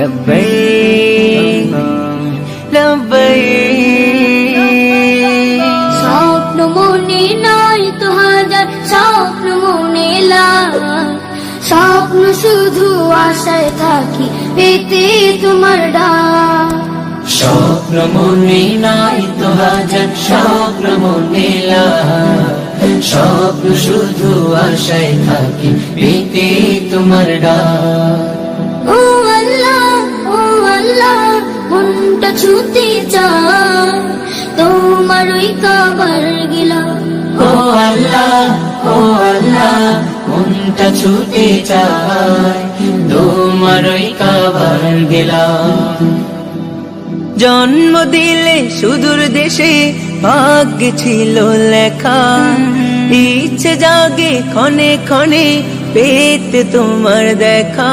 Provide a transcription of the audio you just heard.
লব্বাইক লব্বাইক। স্বপ্ন মনে নাই তো হাজার, স্বপ্ন মনে লাই, স্বপ্ন শুধু আশায় থাকি পেতে তোমার ডাক। স্বপ্ন মনে নাই তো হাজার, স্বপ্ন মনে লাই, স্বপ্ন শুধু আশায় থাকি পেতে তোমার ডাক। ও আল্লাহ, ও আল্লাহ, মনটা ছুতে চায় তোমার ওই কাবার গিলা। ও আল্লাহ, ও আল্লাহ, মনটা ছুটে চায় তোমার ওই কাবার গেলাম। জন্ম দিলে সুদূর দেশে ভাগ্যে ছিল লেখা, ইচ্ছে জাগে ক্ষণে ক্ষণে পেতে তোমার দেখা।